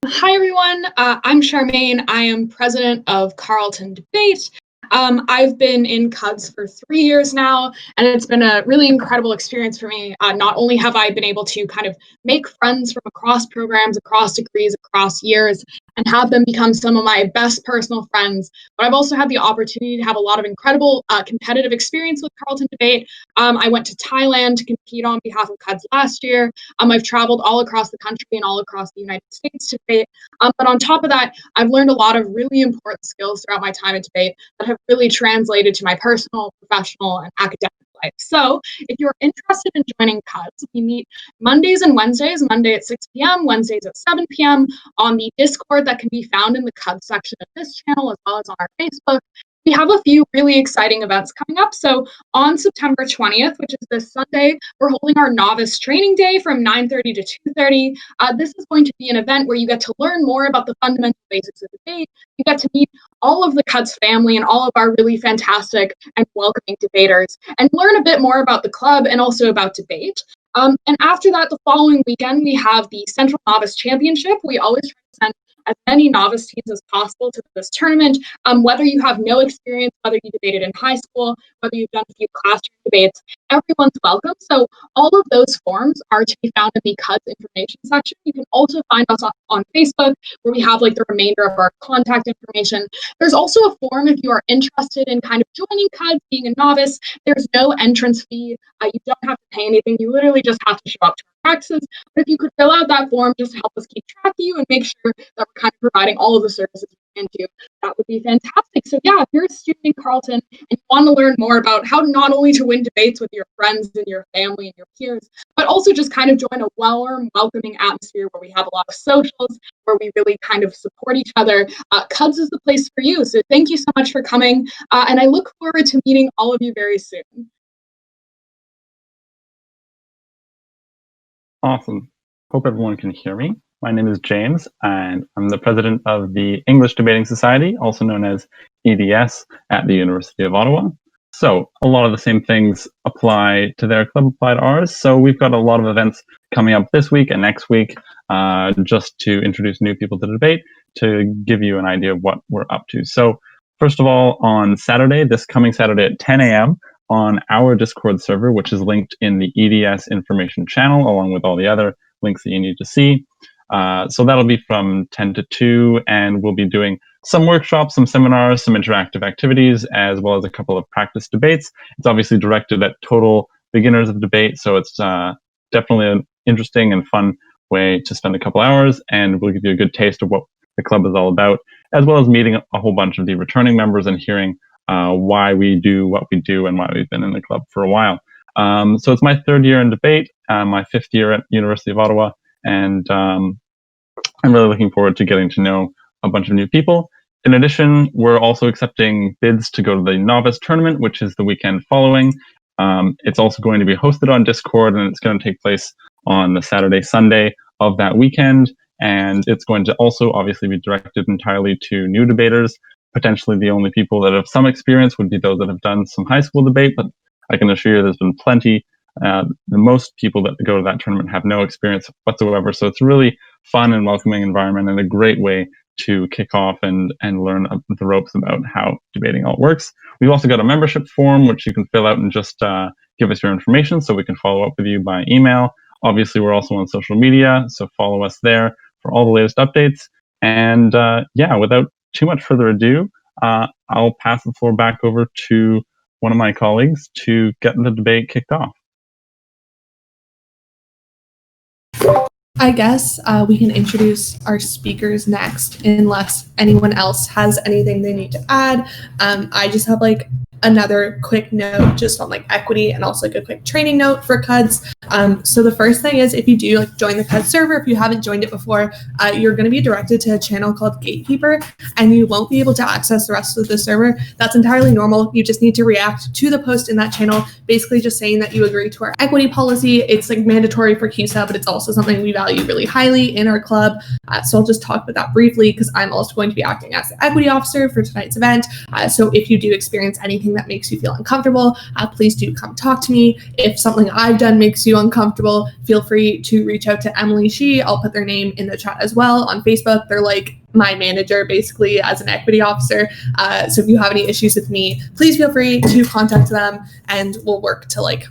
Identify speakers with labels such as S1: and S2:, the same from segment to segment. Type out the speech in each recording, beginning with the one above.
S1: Hi, everyone. I'm Charmaine. I am president of Carleton Debate. I've been in CUDS for 3 years now, and it's been a really incredible experience for me. Not only have I been able to kind of make friends from across programs, across degrees, across years, and have them become some of my best personal friends, but I've also had the opportunity to have a lot of incredible competitive experience with Carleton Debate. I went to Thailand to compete on behalf of CUDS last year. I've traveled all across the country and all across the United States to debate. But on top of that, I've learned a lot of really important skills throughout my time at debate that have really translated to my personal, professional, and academic life. So if you're interested in joining CUDS, we meet Mondays and Wednesdays, Monday at 6 p.m., Wednesdays at 7 p.m. on the Discord that can be found in the CUDS section of this channel, as well as on our Facebook. We have a few really exciting events coming up. So on September 20th, which is this Sunday, we're holding our novice training day from 9:30 to 2:30. This is going to be an event where you get to learn more about the fundamental basics of debate. You get to meet all of the CUDS family and all of our really fantastic and welcoming debaters, and learn a bit more about the club and also about debate. And after that, the following weekend, we have the Central Novice Championship. We always try to send as many novice teams as possible to this tournament. Whether you have no experience, whether you debated in high school, whether you've done a few classroom debates, everyone's welcome. So all of those forms are to be found in the CUDS information section. You can also find us on Facebook, where we have like the remainder of our contact information. There's also a form if you are interested in kind of joining CUDS, being a novice. There's no entrance fee. You don't have to pay anything. You literally just have to show up to our practices. But if you could fill out that form just to help us keep track of you and make sure that we're kind of providing all of the services we can do, that would be fantastic. So yeah, if you're a student in Carleton and you want to learn more about how not only to win debates with your friends and your family and your peers, but also just kind of join a warm, welcoming atmosphere where we have a lot of socials, where we really kind of support each other, CUDS is the place for you. So thank you so much for coming, and I look forward to meeting all of you very soon.
S2: Awesome. Hope everyone can hear me. My name is James, and I'm the president of the English Debating Society, also known as EDS, at the University of Ottawa. So a lot of the same things apply to their club, apply to ours. So we've got a lot of events coming up this week and next week, just to introduce new people to the debate, to give you an idea of what we're up to. So first of all, on Saturday, this coming Saturday at 10 a.m., on our Discord server, which is linked in the EDS information channel, along with all the other links that you need to see. So that'll be from 10 to 2, and we'll be doing some workshops, some seminars, some interactive activities, as well as a couple of practice debates. It's obviously directed at total beginners of debate, so it's definitely an interesting and fun way to spend a couple hours, and we'll give you a good taste of what the club is all about, as well as meeting a whole bunch of the returning members and hearing why we do what we do and why we've been in the club for a while. So it's my 3rd year in debate, my 5th year at University of Ottawa, and I'm really looking forward to getting to know a bunch of new people. In addition, we're also accepting bids to go to the novice tournament, which is the weekend following. It's also going to be hosted on Discord, and it's going to take place on the Saturday, Sunday of that weekend. And it's going to also obviously be directed entirely to new debaters. Potentially the only people that have some experience would be those that have done some high school debate, but I can assure you there's been plenty. The most people that go to that tournament have no experience whatsoever. So it's a really fun and welcoming environment and a great way to kick off and learn the ropes about how debating all works. We've also got a membership form, which you can fill out and just give us your information so we can follow up with you by email. Obviously, we're also on social media, so follow us there for all the latest updates. And yeah, without too much further ado, I'll pass the floor back over to one of my colleagues to get the debate kicked off.
S3: I guess we can introduce our speakers next, unless anyone else has anything they need to add. I just have like another quick note just on like equity and also like a quick training note for CUDS. So the first thing is, if you do like join the CUDS server, if you haven't joined it before, you're going to be directed to a channel called Gatekeeper, and you won't be able to access the rest of the server. That's entirely normal. You just need to react to the post in that channel, basically just saying that you agree to our equity policy. It's like mandatory for CUSA, but it's also something we value really highly in our club. So I'll just talk about that briefly, because I'm also going to be acting as the equity officer for tonight's event. So if you do experience anything anything that makes you feel uncomfortable, please do come talk to me. If something I've done makes you uncomfortable, feel free to reach out to Emily Shee. I'll put their name in the chat as well on Facebook. They're like my manager basically as an equity officer. So if you have any issues with me, please feel free to contact them and we'll work to like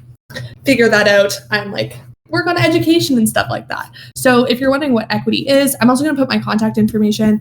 S3: figure that out. I'm like work on education and stuff like that. So if you're wondering what equity is, I'm also going to put my contact information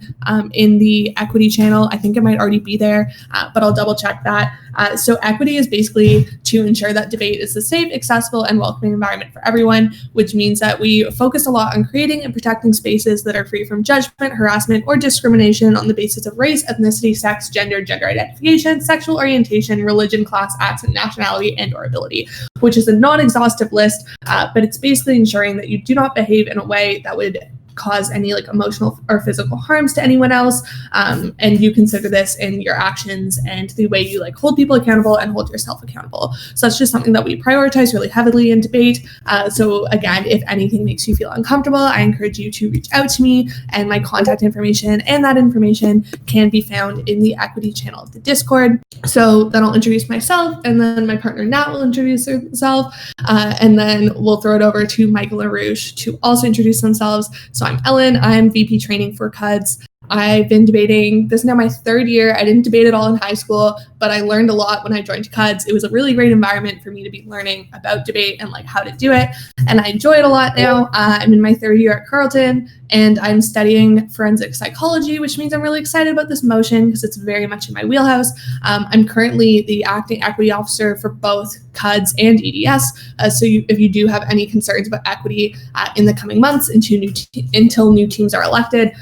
S3: in the equity channel. I think it might already be there, but I'll double check that. So equity is basically to ensure that debate is a safe, accessible, and welcoming environment for everyone, which means that we focus a lot on creating and protecting spaces that are free from judgment, harassment, or discrimination on the basis of race, ethnicity, sex, gender identification, sexual orientation, religion, class, accent, nationality, and or ability, which is a non-exhaustive list, but it's basically ensuring that you do not behave in a way that would cause any like emotional or physical harms to anyone else, and you consider this in your actions and the way you like hold people accountable and hold yourself accountable. So that's just something that we prioritize really heavily in debate. So again, if anything makes you feel uncomfortable, I encourage you to reach out to me, and my contact information and that information can be found in the equity channel of the Discord. So then I'll introduce myself, and then my partner Nat will introduce herself, and then we'll throw it over to Michael and Urooj to also introduce themselves. So I'm Ellen. I'm VP training for CUDS. I've been debating, this is now my third year. I didn't debate at all in high school, but I learned a lot when I joined CUDS. It was a really great environment for me to be learning about debate and like how to do it. And I enjoy it a lot now. I'm in my third year at Carleton, and I'm studying forensic psychology, which means I'm really excited about this motion because it's very much in my wheelhouse. I'm currently the acting equity officer for both CUDS and EDS. So if you do have any concerns about equity in the coming months until new teams are elected,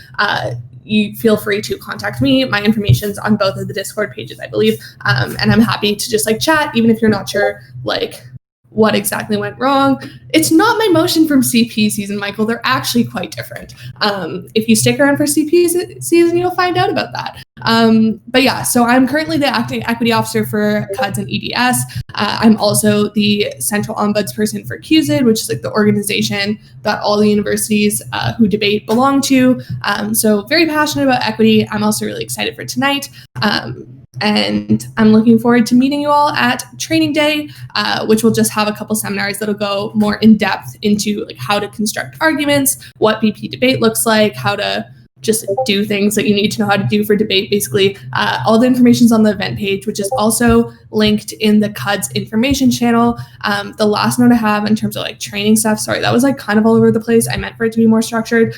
S3: you feel free to contact me. My information's on both of the Discord pages, I believe. And I'm happy to just like chat, even if you're not sure like what exactly went wrong. It's not my motion from CP season, Michael. They're actually quite different. If you stick around for CP season, you'll find out about that. But yeah, so I'm currently the acting equity officer for CUDS and EDS. I'm also the central ombudsperson for C.U.D.S, which is like the organization that all the universities who debate belong to. So very passionate about equity. I'm also really excited for tonight. And I'm looking forward to meeting you all at training day, which will just have a couple seminars that'll go more in depth into like how to construct arguments, what BP debate looks like, how to just do things that you need to know how to do for debate, basically. All the information's on the event page, which is also linked in the CUDS information channel. The last note I have in terms of like training stuff, sorry, that was like kind of all over the place. I meant for it to be more structured,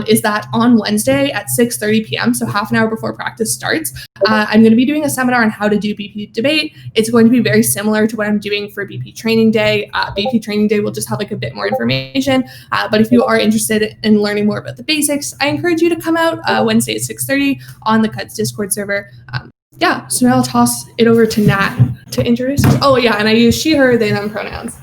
S3: is that on Wednesday at 6:30 p.m., so half an hour before practice starts, I'm going to be doing a seminar on how to do BP debate. It's going to be very similar to what I'm doing for BP training day. BP training day will just have like a bit more information, but if you are interested in learning more about the basics, I encourage you to come out Wednesday at 6:30 on the CUDS Discord server. Yeah, so now I'll toss it over to Nat to introduce her. Oh yeah, and I use she, her, they, them pronouns.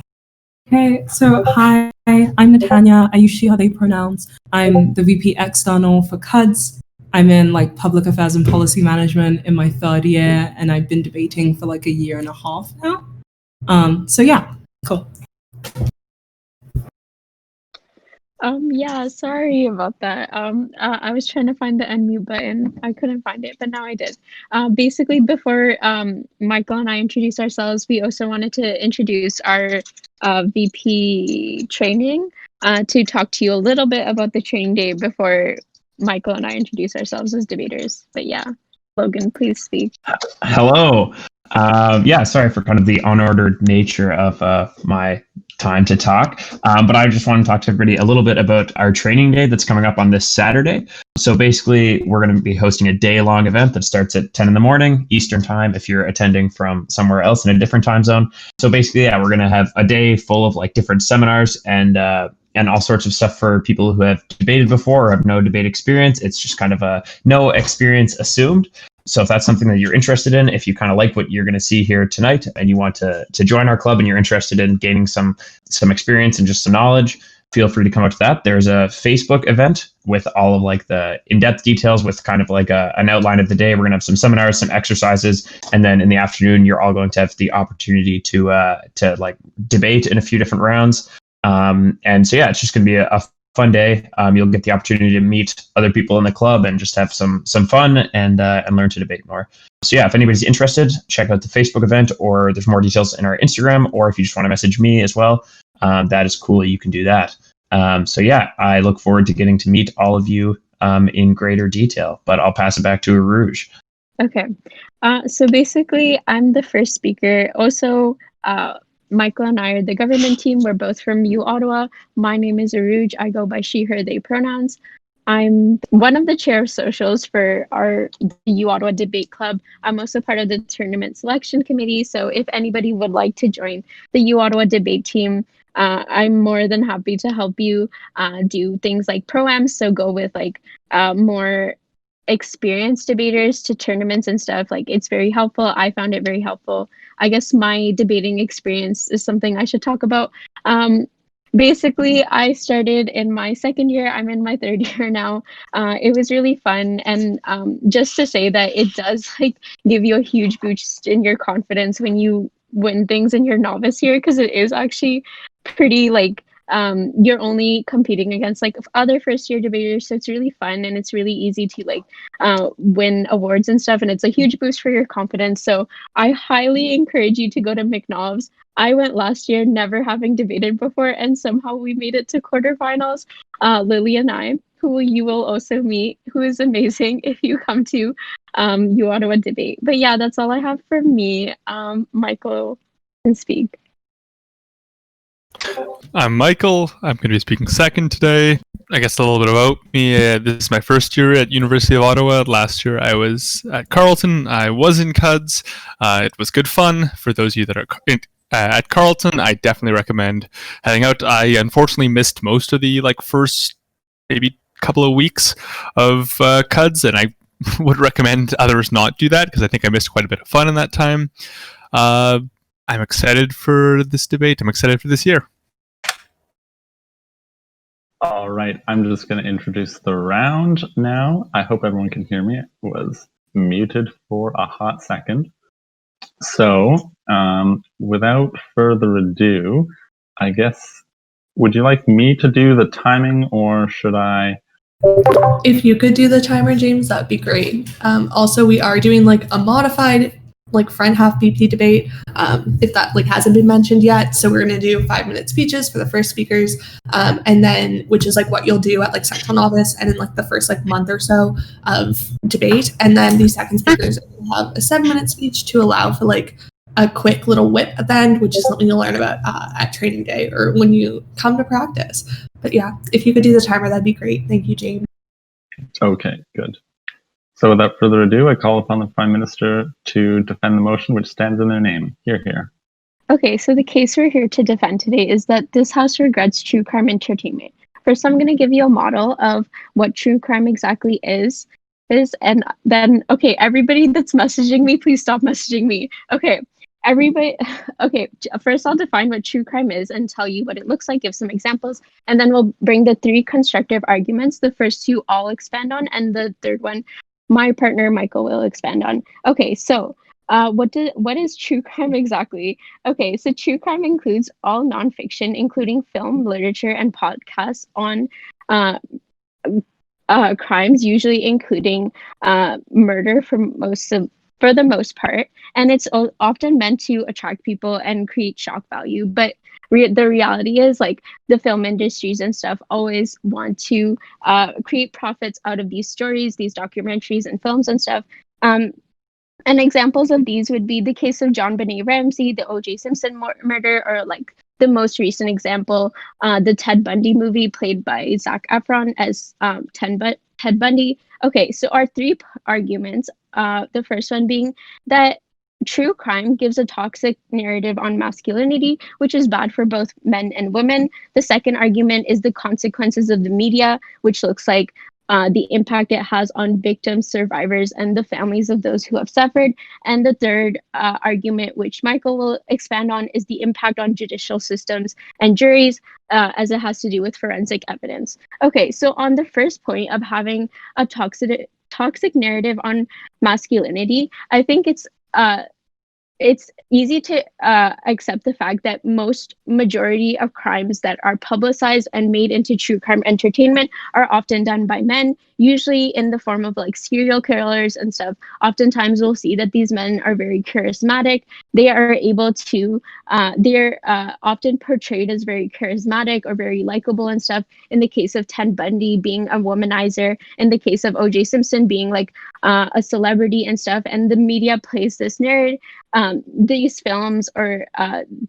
S4: Okay, so hi, I'm Natania. I use she, her, they pronouns. I'm the VP external for CUDS. I'm in like public affairs and policy management in my third year, and I've been debating for like a year and a half now. So yeah, cool.
S5: Yeah, sorry about that. I was trying to find the unmute button. I couldn't find it, but now I did. Basically, before Michael and I introduce ourselves, we also wanted to introduce our VP training to talk to you a little bit about the training day before Michael and I introduce ourselves as debaters. But yeah, Logan, please speak.
S6: Hello. Yeah, sorry for kind of the unordered nature of my time to talk, but I just want to talk to everybody a little bit about our training day that's coming up on this Saturday. So basically, we're going to be hosting a day-long event that starts at 10 in the morning Eastern time if you're attending from somewhere else in a different time zone. So basically, yeah, we're going to have a day full of like different seminars and all sorts of stuff for people who have debated before or have no debate experience. It's just kind of a no experience assumed. So if that's something that you're interested in, if you kind of like what you're going to see here tonight and you want to join our club and you're interested in gaining some experience and just some knowledge, feel free to come up to that. There's a Facebook event with all of like the in-depth details with kind of like an outline of the day. We're going to have some seminars, some exercises, and then in the afternoon, you're all going to have the opportunity to like debate in a few different rounds. And so, yeah, it's just going to be a fun day. You'll get the opportunity to meet other people in the club and just have some fun and learn to debate more. So yeah, if anybody's interested, check out the Facebook event, or there's more details in our Instagram, or if you just want to message me as well, that is cool. You can do that. So yeah, I look forward to getting to meet all of you in greater detail, but I'll pass it back to Urooj.
S5: Okay. So basically, I'm the first speaker. Also, Michael and I are the government team. We're both from U Ottawa. My name is Urooj. I go by she, her, they pronouns. I'm one of the chair of socials for the U Ottawa Debate Club. I'm also part of the tournament selection committee. So if anybody would like to join the U Ottawa debate team, I'm more than happy to help you do things like pro-ams. So go with like more experienced debaters to tournaments and stuff. Like, it's very helpful. I found it very helpful. I guess my debating experience is something I should talk about. Basically, I started in my second year. I'm in my third year now. It was really fun, and just to say that it does like give you a huge boost in your confidence when you win things in your novice year, because it is actually pretty like you're only competing against like other first year debaters, so it's really fun and it's really easy to like win awards and stuff, and it's a huge boost for your confidence. So I highly encourage you to go to McNov's. I went last year never having debated before, and somehow we made it to quarterfinals. Lily and I, who you will also meet, who is amazing if you come to U Ottawa debate. But yeah, that's all I have for me. Michael can speak.
S7: I'm Michael. I'm going to be speaking second today. I guess a little bit about me. This is my first year at University of Ottawa. Last year I was at Carleton. I was in CUDS. It was good fun. For those of you that are at Carleton, I definitely recommend heading out. I unfortunately missed most of the first maybe couple of weeks of CUDS, and I would recommend others not do that because I think I missed quite a bit of fun in that time. I'm excited for this debate. I'm excited for this year.
S2: All right, I'm just going to introduce the round now. I hope everyone can hear me. It was muted for a hot second. So, without further ado, I guess, would you like me to do the timing, or should I?
S3: If you could do the timer, James, that'd be great. Also, we are doing like a modified front half BP debate, if that hasn't been mentioned yet. So we're going to do 5-minute speeches for the first speakers, and then which is what you'll do at Central Novice and in the first month or so of debate, and then the second speakers will have a 7-minute speech to allow for a quick little whip at the end, which is something you'll learn about at training day or when you come to practice. But yeah, if you could do the timer, that'd be great. Thank you, James.
S2: Okay, good. So without further ado, I call upon the Prime Minister to defend the motion which stands in their name. Hear, hear.
S5: Okay, so the case we're here to defend today is that this House regrets true crime entertainment. First, I'm going to give you a model of what true crime exactly is, and then, okay, everybody that's messaging me, please stop messaging me. Okay, everybody, okay, first I'll define what true crime is and tell you what it looks like, give some examples, and then we'll bring the 3 constructive arguments. The first 2 I'll expand on, and the third one my partner Michael will expand on. Okay, so what is true crime exactly? Okay, so true crime includes all nonfiction, including film, literature, and podcasts on crimes, usually including murder for the most part, and it's often meant to attract people and create shock value. But the reality is, the film industries and stuff always want to create profits out of these stories, these documentaries and films and stuff. And examples of these would be the case of John Benet Ramsey, the O.J. Simpson murder, or the most recent example, the Ted Bundy movie played by Zac Efron as Ted Bundy. Okay, so our 3 arguments, the first one being that true crime gives a toxic narrative on masculinity, which is bad for both men and women. The second argument is the consequences of the media, which looks like the impact it has on victims, survivors, and the families of those who have suffered. And the third argument, which Michael will expand on, is the impact on judicial systems and juries, as it has to do with forensic evidence. Okay, so on the first point of having a toxic narrative on masculinity, I think it's it's easy to accept the fact that majority of crimes that are publicized and made into true crime entertainment are often done by men, usually in the form of like serial killers and stuff. Oftentimes we'll see that these men are very charismatic. They are able to, they're often portrayed as very charismatic or very likable and stuff. In the case of Ted Bundy being a womanizer, in the case of O.J. Simpson being like a celebrity and stuff, and the media plays this narrative. These films or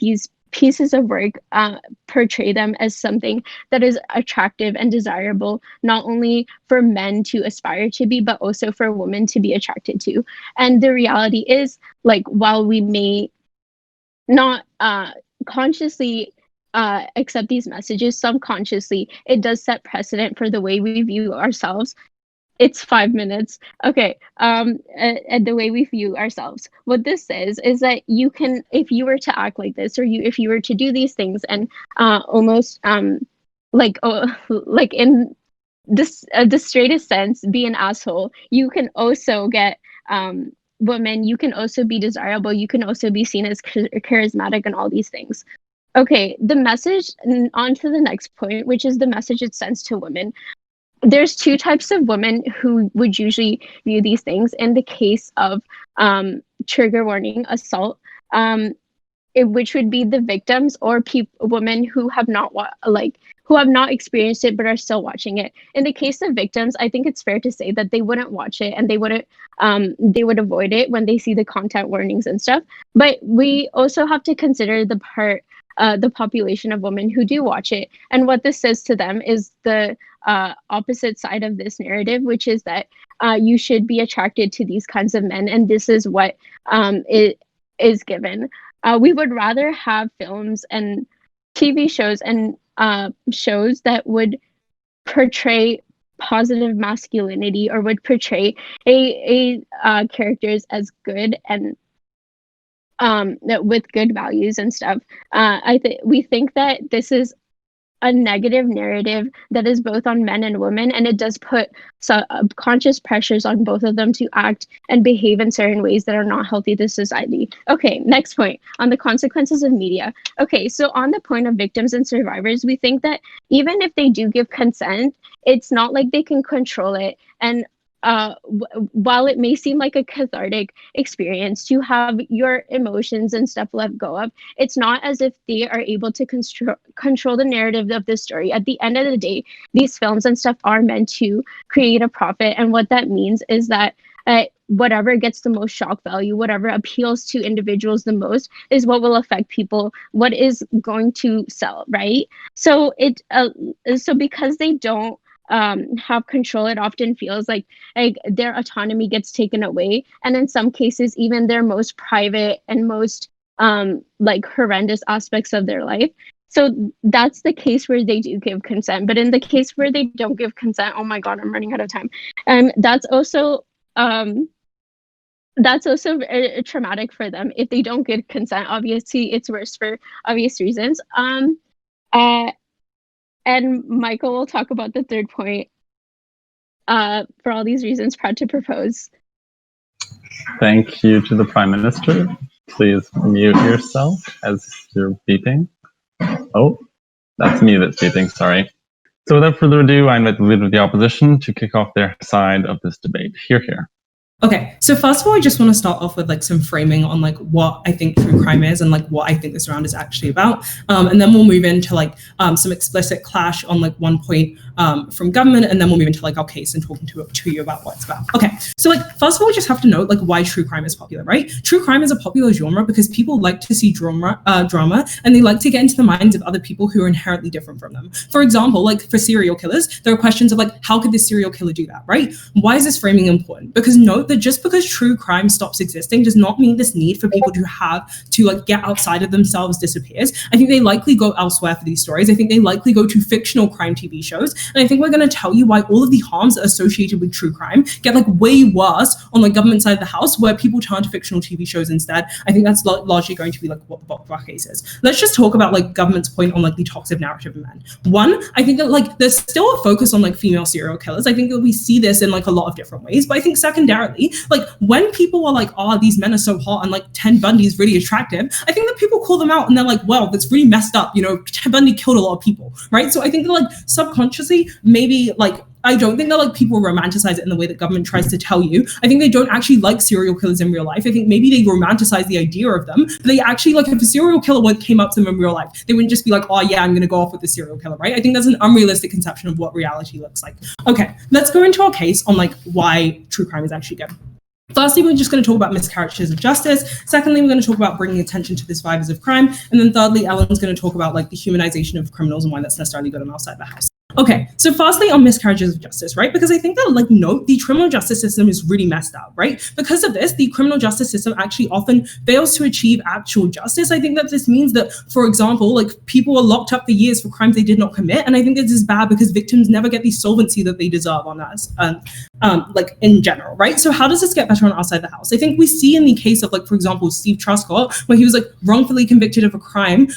S5: these pieces of work portray them as something that is attractive and desirable, not only for men to aspire to be, but also for women to be attracted to. And the reality is, like, while we may not consciously accept these messages, subconsciously, it does set precedent for the way we view ourselves. It's 5 minutes. Okay. And the way we view ourselves. What this says is that you can, if you were to act like this, or if you were to do these things and almost like in this the straightest sense, be an asshole, you can also get women. You can also be desirable. You can also be seen as charismatic and all these things. Okay. The message, on to the next point, which is the message it sends to women. There's two types of women who would usually view these things. In the case of trigger warning assault, which would be the victims or women who have not experienced it but are still watching it. In the case of victims, I think it's fair to say that they wouldn't watch it and they would avoid it when they see the content warnings and stuff. But we also have to consider the population of women who do watch it. And what this says to them is the opposite side of this narrative, which is that you should be attracted to these kinds of men, and this is what it is given. We would rather have films and TV shows and shows that would portray positive masculinity, or would portray a characters as good and with good values and stuff. We think that this is a negative narrative that is both on men and women, and it does put subconscious pressures on both of them to act and behave in certain ways that are not healthy to society. Okay, next point, on the consequences of media. Okay, so on the point of victims and survivors, we think that even if they do give consent, it's not like they can control it. And while it may seem like a cathartic experience to have your emotions and stuff let go of, it's not as if they are able to control the narrative of the story. At the end of the day, these films and stuff are meant to create a profit, and what that means is that whatever gets the most shock value, whatever appeals to individuals the most, is what will affect people, what is going to sell, right? So so because they don't have control, it often feels like their autonomy gets taken away, and in some cases even their most private and most horrendous aspects of their life. So that's the case where they do give consent. But in the case where they don't give consent, oh my god, I'm running out of time. That's also traumatic for them. If they don't give consent, obviously it's worse for obvious reasons. And Michael will talk about the third point. For all these reasons, proud to propose.
S2: Thank you to the Prime Minister. Please mute yourself as you're beeping. Oh, that's me that's beeping, sorry. So without further ado, I invite the Leader of the Opposition to kick off their side of this debate. Hear.
S4: Okay, so first of all, I just want to start off with some framing on what I think true crime is and what I think this round is actually about, and then we'll move into some explicit clash on one point from government, and then we'll move into our case and talking to you about what it's about. Okay, so first of all, we just have to note why true crime is popular, right? True crime is a popular genre because people like to see drama, and they like to get into the minds of other people who are inherently different from them. For example, for serial killers, there are questions of how could this serial killer do that, right? Why is this framing important? Because note that just because true crime stops existing does not mean this need for people to have to get outside of themselves disappears. I think they likely go elsewhere for these stories. I think they likely go to fictional crime TV shows, And I think we're going to tell you why all of the harms associated with true crime get like way worse on the government side of the house, where people turn to fictional TV shows instead. I think that's largely going to be like what the bulk of our case is. Let's just talk about like government's point on like the toxic narrative of men. One, I think that like there's still a focus on like female serial killers. I think that we see this in like a lot of different ways, but I think secondarily, like when people are like, oh, these men are so hot and like Ted Bundy is really attractive, I think that people call them out and they're like, well, that's really messed up. You know, Ted Bundy killed a lot of people, right? So I think that like subconsciously, maybe like, I don't think that like people romanticize it in the way that government tries to tell you. I think they don't actually like serial killers in real life. I think maybe they romanticize the idea of them, but they actually, like, if a serial killer came up to them in real life, they wouldn't just be like, oh yeah, I'm gonna go off with the serial killer, right? I think that's an unrealistic conception of what reality looks like. Okay, let's go into our case on like why true crime is actually good. Firstly, we're just going to talk about miscarriages of justice. Secondly, we're going to talk about bringing attention to the survivors of crime. And then thirdly, Ellen's going to talk about like the humanization of criminals and why that's necessarily good on our side of the house. Okay, so firstly on miscarriages of justice, right? Because I think that like, no, the criminal justice system is really messed up, right? Because of this, the criminal justice system actually often fails to achieve actual justice. I think that this means that, for example, like people are locked up for years for crimes they did not commit. And I think this is bad because victims never get the solvency that they deserve on that, like in general, right? So how does this get better on our side of the house? I think we see in the case of like, for example, Steve Truscott, where he was like wrongfully convicted of a crime,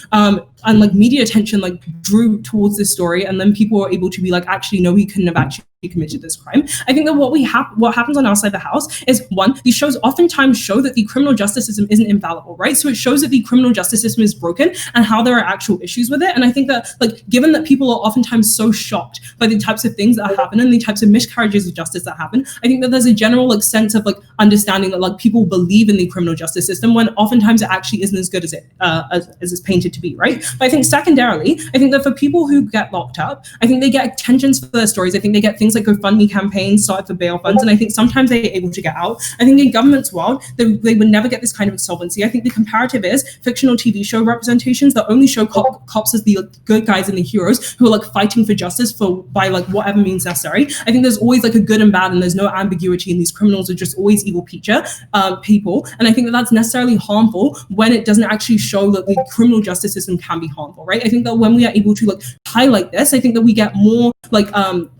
S4: and like media attention like drew towards this story, and then people were able to be like, actually no, he couldn't have actually committed this crime. I think that what happens on our side of the house is, one, these shows oftentimes show that the criminal justice system isn't infallible, right? So it shows that the criminal justice system is broken and how there are actual issues with it. And I think that like, given that people are oftentimes so shocked by the types of things that happen and the types of miscarriages of justice that happen, I think that there's a general like sense of like understanding that like people believe in the criminal justice system when oftentimes it actually isn't as good as it as it's painted to be, right? But I think secondarily, I think that for people who get locked up, I think they get attentions for their stories. I think they get things like GoFundMe campaigns started for bail funds, and I think sometimes they're able to get out. I think in government's world, they would never get this kind of solvency. I think the comparative is fictional TV show representations that only show cops as the good guys and the heroes who are like fighting for justice by like whatever means necessary. I think there's always like a good and bad, and there's no ambiguity, and these criminals are just always evil people. And I think that that's necessarily harmful when it doesn't actually show that the criminal justice system can be harmful, right? I think that when we are able to like highlight this, I think that we get more like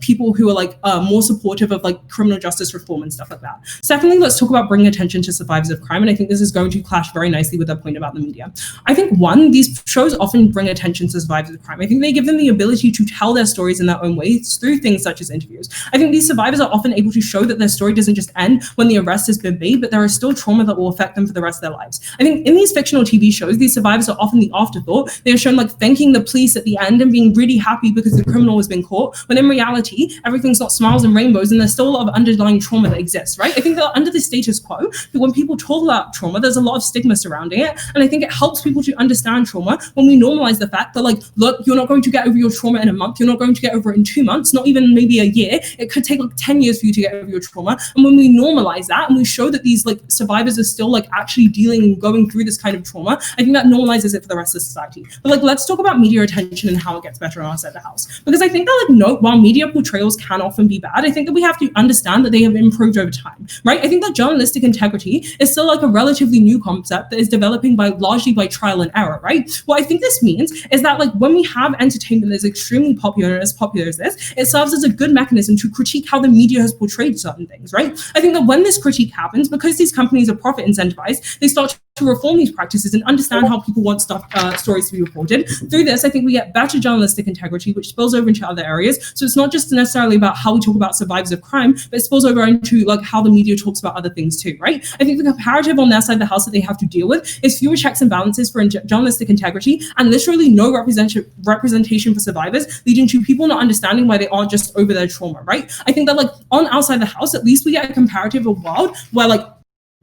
S4: people who are like more supportive of like criminal justice reform and stuff like that. Secondly, let's talk about bringing attention to survivors of crime, and I think this is going to clash very nicely with our point about the media. I think one, these shows often bring attention to survivors of crime. I think they give them the ability to tell their stories in their own ways through things such as interviews. I think these survivors are often able to show that their story doesn't just end when the arrest has been made, but there is still trauma that will affect them for the rest of their lives. I think in these fictional TV shows, these survivors are often the afterthought. They are shown like thanking the police at the end and being really happy because the criminal has been caught, when in reality, everything's not smiles and rainbows, and there's still a lot of underlying trauma that exists, right? I think that under the status quo, when people talk about trauma, there's a lot of stigma surrounding it, and I think it helps people to understand trauma when we normalize the fact that like, look, you're not going to get over your trauma in a month, you're not going to get over it in 2 months, not even maybe a year, it could take like 10 years for you to get over your trauma. And when we normalize that and we show that these like survivors are still like actually dealing and going through this kind of trauma, I think that normalizes it for the rest of society. But like, let's talk about media attention and how it gets better on our side of the house, because I think that like, no, while media portrayals can often be bad, I think that we have to understand that they have improved over time, right? I think that journalistic integrity is still like a relatively new concept that is developing largely by trial and error, right? What I think this means is that like when we have entertainment that is extremely popular and as popular as this, it serves as a good mechanism to critique how the media has portrayed certain things, right? I think that when this critique happens, because these companies are profit incentivized, they start to reform these practices and understand how people want stories to be reported. Through this, I think we get better journalistic integrity, which spills over into other areas. So it's not just necessarily about how we talk about survivors of crime, but it spills over into like how the media talks about other things too, right? I think the comparative on their side of the house that they have to deal with is fewer checks and balances for journalistic integrity and literally no representation for survivors, leading to people not understanding why they aren't just over their trauma, right? I think that like on our side of the house, at least we get a comparative of world where like,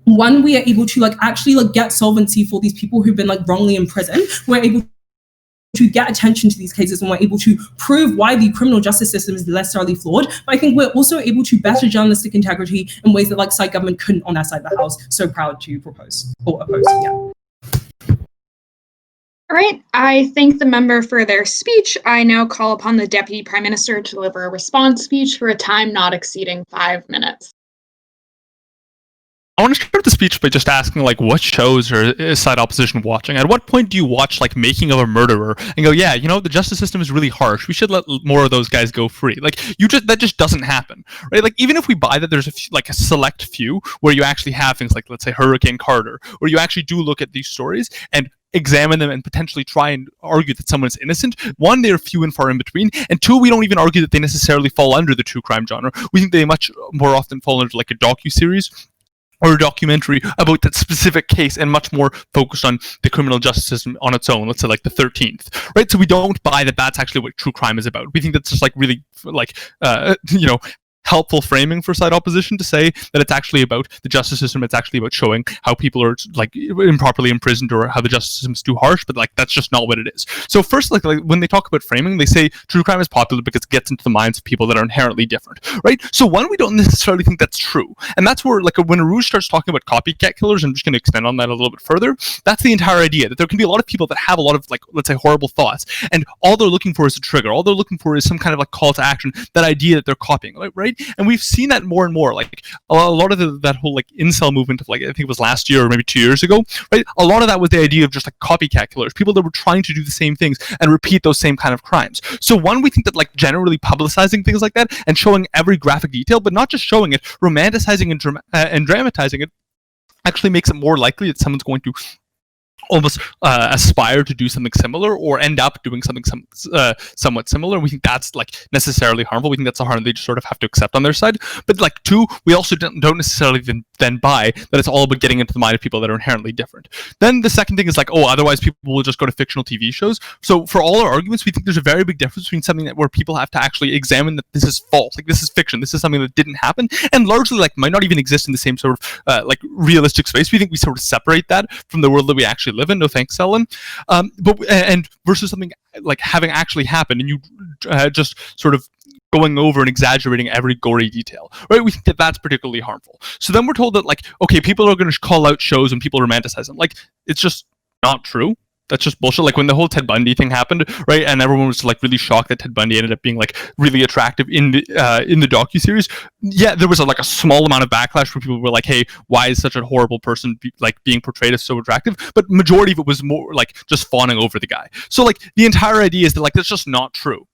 S4: one, we are able to like actually like get solvency for these people who've been like wrongly imprisoned. We're able to get attention to these cases, and we're able to prove why the criminal justice system is necessarily flawed. But I think we're also able to better journalistic integrity in ways that like side government couldn't on their side of the house. So proud to propose or oppose. Yeah.
S1: All right, I thank the member for their speech. I now call upon the Deputy Prime Minister to deliver a response speech for a time not exceeding 5 minutes.
S7: I want to start the speech by just asking, like, what shows is side opposition watching? At what point do you watch, like, Making of a Murderer and go, yeah, the justice system is really harsh. We should let more of those guys go free. Like, that just doesn't happen, right? Like, even if we buy that there's a select few where you actually have things like, let's say, Hurricane Carter, where you actually do look at these stories and examine them and potentially try and argue that someone's innocent. One, they're few and far in between, and two, we don't even argue that they necessarily fall under the true crime genre. We think they much more often fall under like a docuseries or a documentary about that specific case, and much more focused on the criminal justice system on its own, let's say like the 13th, right? So we don't buy that that's actually what true crime is about. We think that's just like really like, helpful framing for side opposition to say that it's actually about the justice system. It's actually about showing how people are like improperly imprisoned or how the justice system is too harsh, but like that's just not what it is. So first, like when they talk about framing, they say true crime is popular because it gets into the minds of people that are inherently different, right? So one, we don't necessarily think that's true, and that's where like when Urooj starts talking about copycat killers, I'm just going to expand on that a little bit further. That's the entire idea, that there can be a lot of people that have a lot of like, let's say, horrible thoughts, and all they're looking for is a trigger. All they're looking for is some kind of like call to action, that idea that they're copying, right? And we've seen that more and more, like a lot of that whole like incel movement of like, I think it was last year or maybe 2 years ago, right? A lot of that was the idea of just like copycat killers, people that were trying to do the same things and repeat those same kind of crimes. So one, we think that like generally publicizing things like that and showing every graphic detail, but not just showing it, romanticizing and dramatizing it, actually makes it more likely that someone's going to almost aspire to do something similar or end up doing something somewhat similar. We think that's like necessarily harmful. We think that's a harm they just sort of have to accept on their side. But like two, we also don't necessarily then buy that it's all about getting into the mind of people that are inherently different. Then the second thing is like, otherwise people will just go to fictional TV shows. So for all our arguments, we think there's a very big difference between something where people have to actually examine that this is false, like this is fiction, this is something that didn't happen, and largely like might not even exist in the same sort of like realistic space. We think we sort of separate that from the world that we actually live in. No thanks, Ellen. And versus something like having actually happened, and you just sort of going over and exaggerating every gory detail, right? We think that that's particularly harmful. So then we're told that like, okay, people are going to call out shows and people romanticize them. Like, it's just not true. That's just bullshit. Like when the whole Ted Bundy thing happened, right, and everyone was like really shocked that Ted Bundy ended up being like really attractive in the docuseries. Yeah, there was like a small amount of backlash where people were like, "Hey, why is such a horrible person being portrayed as so attractive?" But majority of it was more like just fawning over the guy. So like the entire idea is that like that's just not true.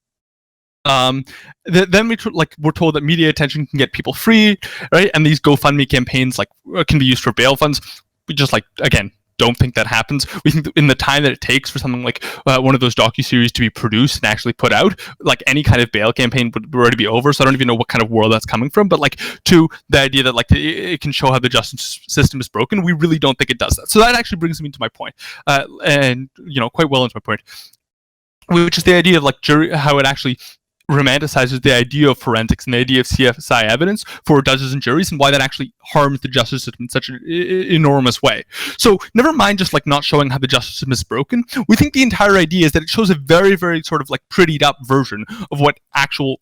S7: Then we're told that media attention can get people free, right? And these GoFundMe campaigns like can be used for bail funds. We just like, again, don't think that happens. We think that in the time that it takes for something like one of those docuseries to be produced and actually put out, like any kind of bail campaign would already be over. So I don't even know what kind of world that's coming from. But like to the idea that like it can show how the justice system is broken, we really don't think it does that. So that actually brings me to my point, and quite well into my point, which is the idea of like jury, how it actually romanticizes the idea of forensics and the idea of CSI evidence for judges and juries, and why that actually harms the justice system in such an enormous way. So never mind just like not showing how the justice system is broken. We think the entire idea is that it shows a very, very sort of like prettied up version of what actual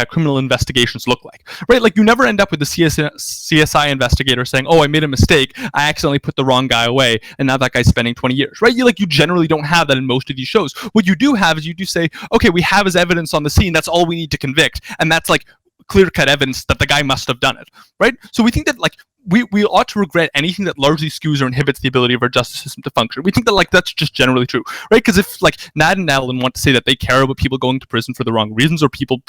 S7: criminal investigations look like, right? Like you never end up with the CSI investigator saying, "Oh, I made a mistake. I accidentally put the wrong guy away, and now that guy's spending 20 years," right? You generally don't have that in most of these shows. What you do have is you do say, "Okay, we have his evidence on the scene. That's all we need to convict," and that's like clear-cut evidence that the guy must have done it, right? So we think that like we ought to regret anything that largely skews or inhibits the ability of our justice system to function. We think that like that's just generally true, right? Because if like Nad and Adeline want to say that they care about people going to prison for the wrong reasons, or people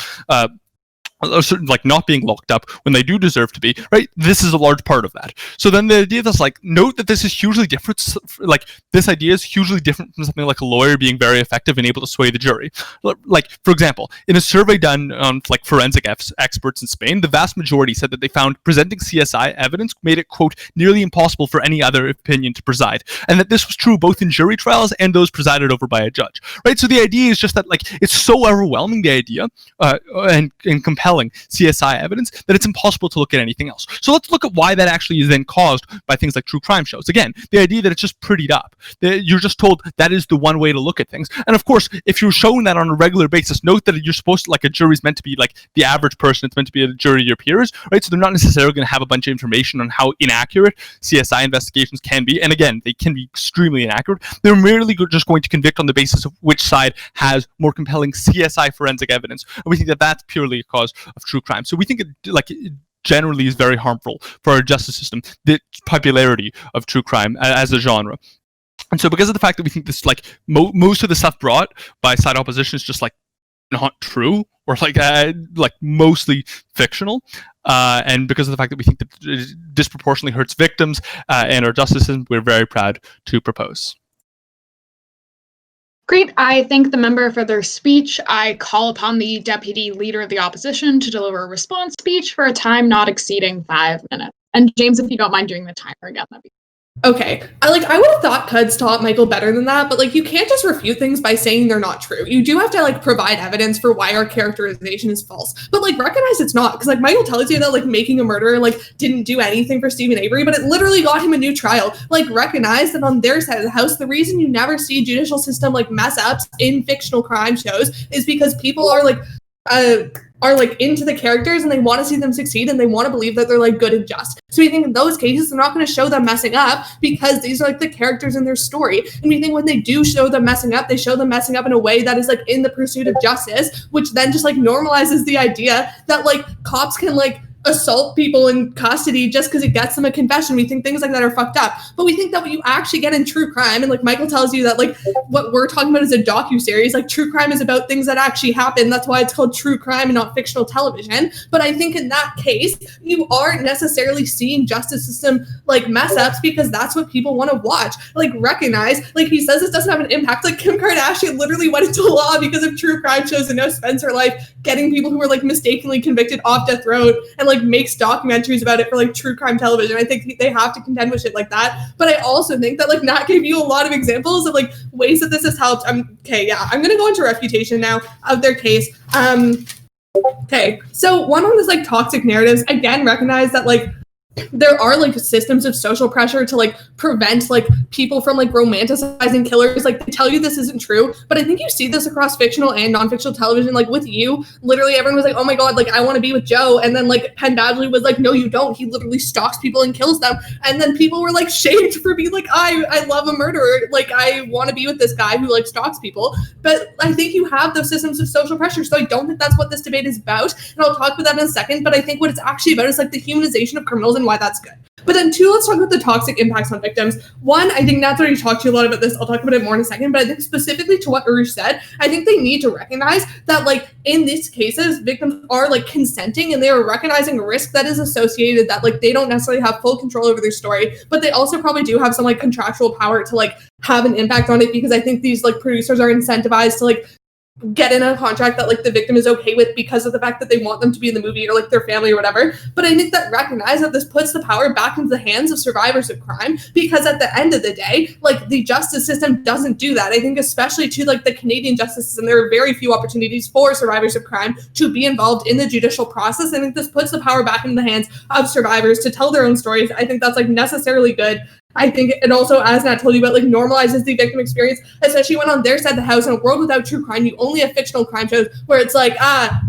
S7: like not being locked up when they do deserve to be, right? This is a large part of that. So then the idea that's like, note that this is hugely different, like this idea is hugely different from something like a lawyer being very effective and able to sway the jury. Like, for example, in a survey done on like forensic experts in Spain, the vast majority said that they found presenting CSI evidence made it, quote, nearly impossible for any other opinion to preside. And that this was true both in jury trials and those presided over by a judge, right? So the idea is just that like, it's so overwhelming, the idea, and compelling CSI evidence, that it's impossible to look at anything else. So let's look at why that actually is then caused by things like true crime shows. Again, the idea that it's just prettied up. You're just told that is the one way to look at things. And of course, if you're shown that on a regular basis, note that you're supposed to, like, a jury's meant to be like the average person. It's meant to be a jury of your peers, right? So they're not necessarily going to have a bunch of information on how inaccurate CSI investigations can be. And again, they can be extremely inaccurate. They're merely just going to convict on the basis of which side has more compelling CSI forensic evidence. And we think that that's purely a cause of true crime. So we think generally is very harmful for our justice system, the popularity of true crime as a genre. And so because of the fact that we think this, like, most of the stuff brought by side opposition is just, like, not true, or like mostly fictional, and because of the fact that we think that it disproportionately hurts victims and our justice system, we're very proud to propose.
S1: Great. I thank the member for their speech. I call upon the Deputy Leader of the Opposition to deliver a response speech for a time not exceeding 5 minutes. And James, if you don't mind doing the timer again, that'd be
S3: Okay, I would have thought CUDS taught Michael better than that, but like you can't just refute things by saying they're not true. You do have to like provide evidence for why our characterization is false, but like recognize it's not, because like Michael tells you that like making a murderer like didn't do anything for Stephen Avery, but it literally got him a new trial. Like recognize that on their side of the house, the reason you never see judicial system like mess ups in fictional crime shows is because people are like into the characters and they want to see them succeed and they want to believe that they're like good and just. So we think in those cases they're not going to show them messing up because these are like the characters in their story. And we think when they do show them messing up, they show them messing up in a way that is like in the pursuit of justice, which then just like normalizes the idea that like cops can like assault people in custody just because it gets them a confession. We think things like that are fucked up. But we think that what you actually get in true crime, and like Michael tells you that like what we're talking about is a docuseries, like true crime is about things that actually happen. That's why it's called true crime and not fictional television. But I think in that case, you aren't necessarily seeing justice system like mess ups because that's what people want to watch. Like recognize, like he says this doesn't have an impact. Like Kim Kardashian literally went into law because of true crime shows and now spends her life getting people who were like mistakenly convicted off death row and like makes documentaries about it for like true crime television. I think they have to contend with shit like that. But I also think that like Nat gave you a lot of examples of like ways that this has helped. I'm gonna go into refutation now of their case. Okay, so one on this like toxic narratives, again, recognize that like there are like systems of social pressure to like prevent like people from like romanticizing killers. Like they tell you this isn't true, but I think you see this across fictional and non-fictional television. Like with You, literally everyone was like, oh my god, like I want to be with Joe, and then like Penn Badgley was like, no you don't, he literally stalks people and kills them. And then people were like shamed for being like, I love a murderer, like I want to be with this guy who like stalks people. But I think you have those systems of social pressure, so I don't think that's what this debate is about, and I'll talk about that in a second. But I think what it's actually about is like the humanization of criminals and why that's good. But then two, let's talk about the toxic impacts on victims. One, I think Nat's already talked to you a lot about this. I'll talk about it more in a second, but I think specifically to what Urooj said, I think they need to recognize that like in these cases, victims are like consenting and they are recognizing a risk that is associated, that like they don't necessarily have full control over their story, but they also probably do have some like contractual power to like have an impact on it, because I think these like producers are incentivized to like get in a contract that like the victim is okay with because of the fact that they want them to be in the movie or like their family or whatever. But I think that recognize that this puts the power back into the hands of survivors of crime, because at the end of the day, like the justice system doesn't do that. I think especially to like the Canadian justice system, there are very few opportunities for survivors of crime to be involved in the judicial process. I think this puts the power back into the hands of survivors to tell their own stories. I think that's like necessarily good. I think it also, as Nat told you about, like normalizes the victim experience, especially when on their side of the house, in a world without true crime, you only have fictional crime shows where it's like,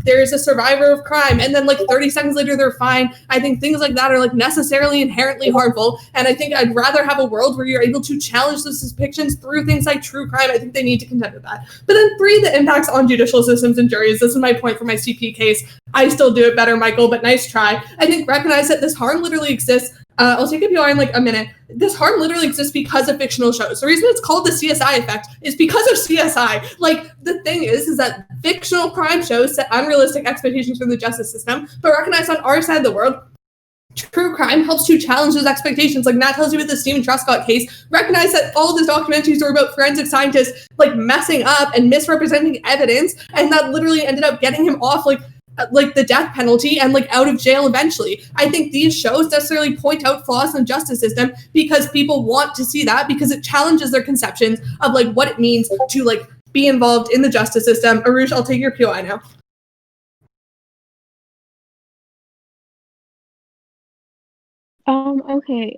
S3: there's a survivor of crime, and then like 30 seconds later they're fine. I think things like that are like necessarily inherently harmful, and I think I'd rather have a world where you're able to challenge those depictions through things like true crime. I think they need to contend with that. But then three, the impacts on judicial systems and juries. This is my point for my CP case. I still do it better, Michael, but nice try. I think recognize that this harm literally exists. I'll take a POI in like a minute. This harm literally exists because of fictional shows. The reason it's called the CSI effect is because of CSI. Like the thing is that fictional crime shows set unrealistic expectations for the justice system, but recognize on our side of the world, true crime helps to challenge those expectations. Like Nat tells you with the Stephen Truscott case, recognize that all of these documentaries are about forensic scientists like messing up and misrepresenting evidence, and that literally ended up getting him off like the death penalty and like out of jail eventually. I think these shows necessarily point out flaws in the justice system because people want to see that, because it challenges their conceptions of like what it means to like be involved in the justice system. Urooj, I'll take your POI now.
S5: Okay.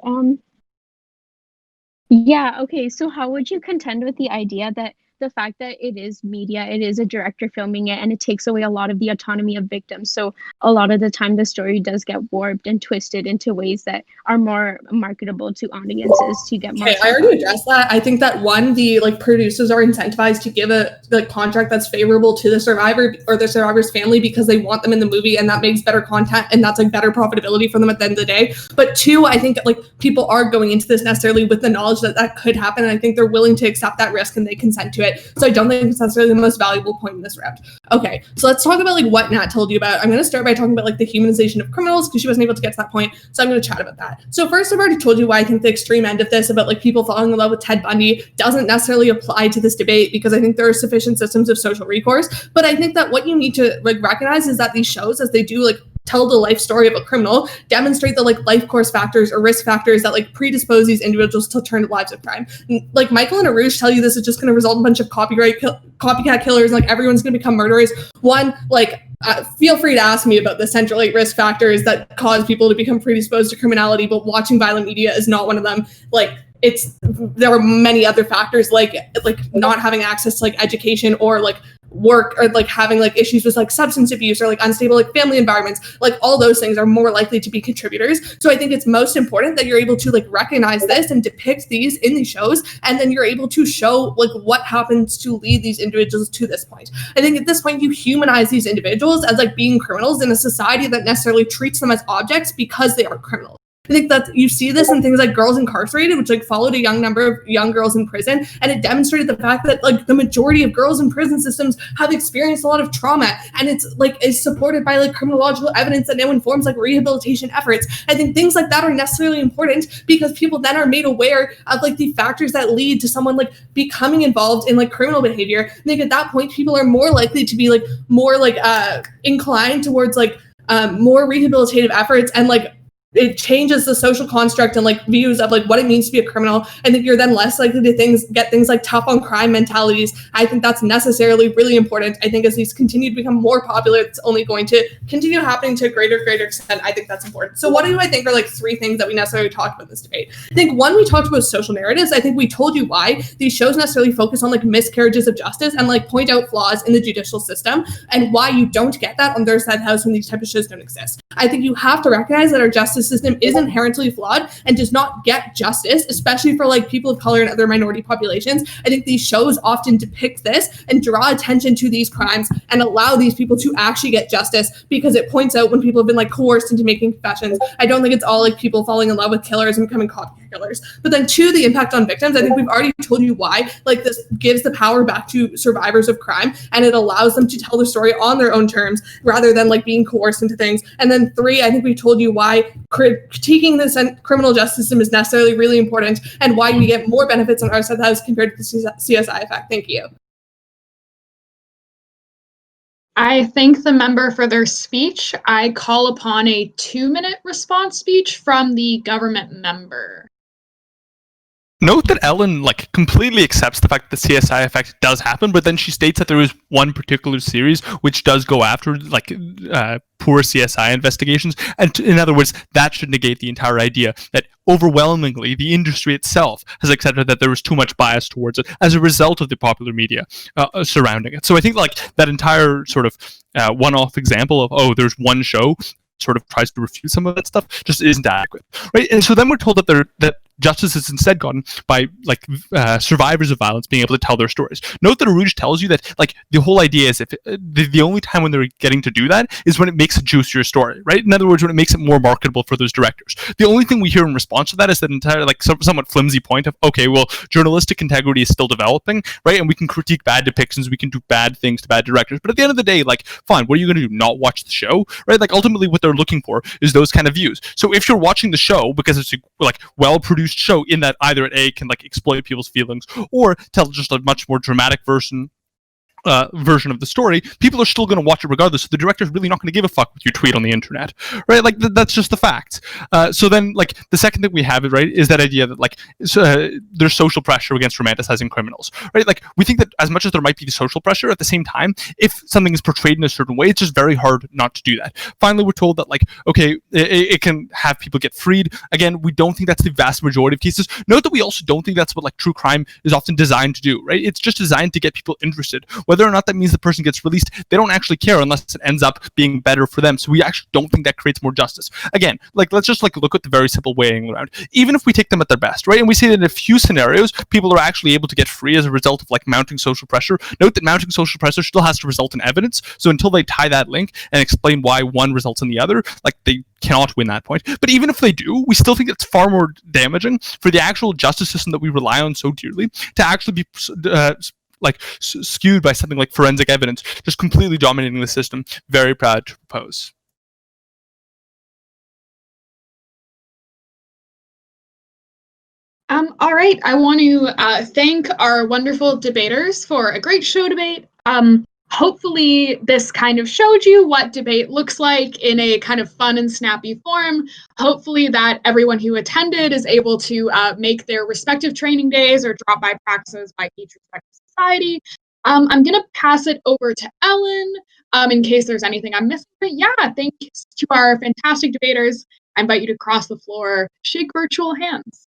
S5: Yeah, okay. So how would you contend with the idea that the fact that it is media, it is a director filming it, and it takes away a lot of the autonomy of victims. So a lot of the time the story does get warped and twisted into ways that are more marketable to audiences to get more.
S3: Okay, I already addressed that. I think that one, the producers are incentivized to give a contract that's favorable to the survivor or the survivor's family because they want them in the movie, and that makes better content and that's better profitability for them at the end of the day. But two, I think people are going into this necessarily with the knowledge that that could happen, and I think they're willing to accept that risk and they consent to it. So I don't think it's necessarily the most valuable point in this round. Okay, so let's talk about what Nat told you about. I'm going to start by talking about the humanization of criminals because she wasn't able to get to that point. So I'm going to chat about that. So first, I've already told you why I think the extreme end of this about people falling in love with Ted Bundy doesn't necessarily apply to this debate, because I think there are sufficient systems of social recourse. But I think that what you need to recognize is that these shows, as they do tell the life story of a criminal, demonstrate the life course factors or risk factors that predispose these individuals to turn to lives of crime. Michael and Urooj tell you this is just going to result in a bunch of copycat killers, everyone's going to become murderers. One, feel free to ask me about the central 8 risk factors that cause people to become predisposed to criminality, but watching violent media is not one of them. There are many other factors like not having access to education or work, or having issues with substance abuse or unstable family environments. All those things are more likely to be contributors. So I think it's most important that you're able to recognize this and depict these in these shows, and then you're able to show what happens to lead these individuals to this point. I think at this point you humanize these individuals as being criminals in a society that necessarily treats them as objects because they are criminals. I think that you see this in things like Girls Incarcerated, which followed a young number of young girls in prison, and it demonstrated the fact that the majority of girls in prison systems have experienced a lot of trauma, and it's is supported by criminological evidence that now informs rehabilitation efforts. I think things like that are necessarily important because people then are made aware of the factors that lead to someone becoming involved in criminal behavior. I think at that point people are more likely to be more inclined towards more rehabilitative efforts, and it changes the social construct and views of what it means to be a criminal. I think you're then less likely to get things tough on crime mentalities. I think that's necessarily really important. I think as these continue to become more popular, it's only going to continue happening to a greater extent. I think that's important. So what do I think are 3 things that we necessarily talked about in this debate? I think one, we talked about social narratives. I think we told you why these shows necessarily focus on miscarriages of justice and point out flaws in the judicial system, and why you don't get that on their side of the house when these type of shows don't exist. I think you have to recognize that our justice system is inherently flawed and does not get justice, especially for people of color and other minority populations. I think these shows often depict this and draw attention to these crimes and allow these people to actually get justice, because it points out when people have been coerced into making confessions. I don't think it's all people falling in love with killers and becoming copycat killers. But then two, the impact on victims. I think we've already told you why this gives the power back to survivors of crime, and it allows them to tell the story on their own terms rather than being coerced into things. And then 3, I think we told you why critiquing the criminal justice system is necessarily really important, and why we get more benefits on our side of the house compared to the CSI effect. Thank you.
S1: I thank the member for their speech. I call upon a 2-minute response speech from the government member.
S7: Note that Ellen completely accepts the fact that the CSI effect does happen, but then she states that there is one particular series which does go after poor CSI investigations, and in other words, that should negate the entire idea that overwhelmingly the industry itself has accepted that there was too much bias towards it as a result of the popular media surrounding it. So I think that entire sort of one-off example of there's one show sort of tries to refute some of that stuff just isn't adequate, right? And so then we're told that justice is instead gotten by survivors of violence being able to tell their stories. Note that Urooj tells you that the whole idea is if the only time when they're getting to do that is when it makes a juicier story, right? In other words, when it makes it more marketable for those directors. The only thing we hear in response to that is that entire somewhat flimsy point of, okay, well, journalistic integrity is still developing, right? And we can critique bad depictions, we can do bad things to bad directors, but at the end of the day, fine, what are you going to do? Not watch the show, right? Ultimately what they're looking for is those kind of views. So if you're watching the show because it's a well-produced show in that either it can exploit people's feelings or tell just a much more dramatic version version of the story, people are still going to watch it regardless. So the director's really not going to give a fuck what you tweet on the internet, right? Like that's just the fact. So then, like the second thing we have, right, is that idea that like there's social pressure against romanticizing criminals, right? Like we think that as much as there might be the social pressure, at the same time, if something is portrayed in a certain way, it's just very hard not to do that. Finally, we're told that like okay, it can have people get freed. Again, we don't think that's the vast majority of cases. Note that we also don't think that's what like true crime is often designed to do, right? It's just designed to get people interested. Whether or not that means the person gets released, they don't actually care unless it ends up being better for them. So we actually don't think that creates more justice. Again, like let's just like look at the very simple weighing around. Even if we take them at their best, right, and we see that in a few scenarios people are actually able to get free as a result of like mounting social pressure. Note that mounting social pressure still has to result in evidence. So until they tie that link and explain why one results in the other, like they cannot win that point. But even if they do, we still think it's far more damaging for the actual justice system that we rely on so dearly to actually be skewed by something like forensic evidence, just completely dominating the system. Very proud to propose.
S1: All right, I want to thank our wonderful debaters for a great show debate. Hopefully this kind of showed you what debate looks like in a kind of fun and snappy form. Hopefully that everyone who attended is able to make their respective training days or drop by practices by each respective society. I'm going to pass it over to Ellen in case there's anything I'm missing. But yeah, thanks to our fantastic debaters. I invite you to cross the floor, shake virtual hands.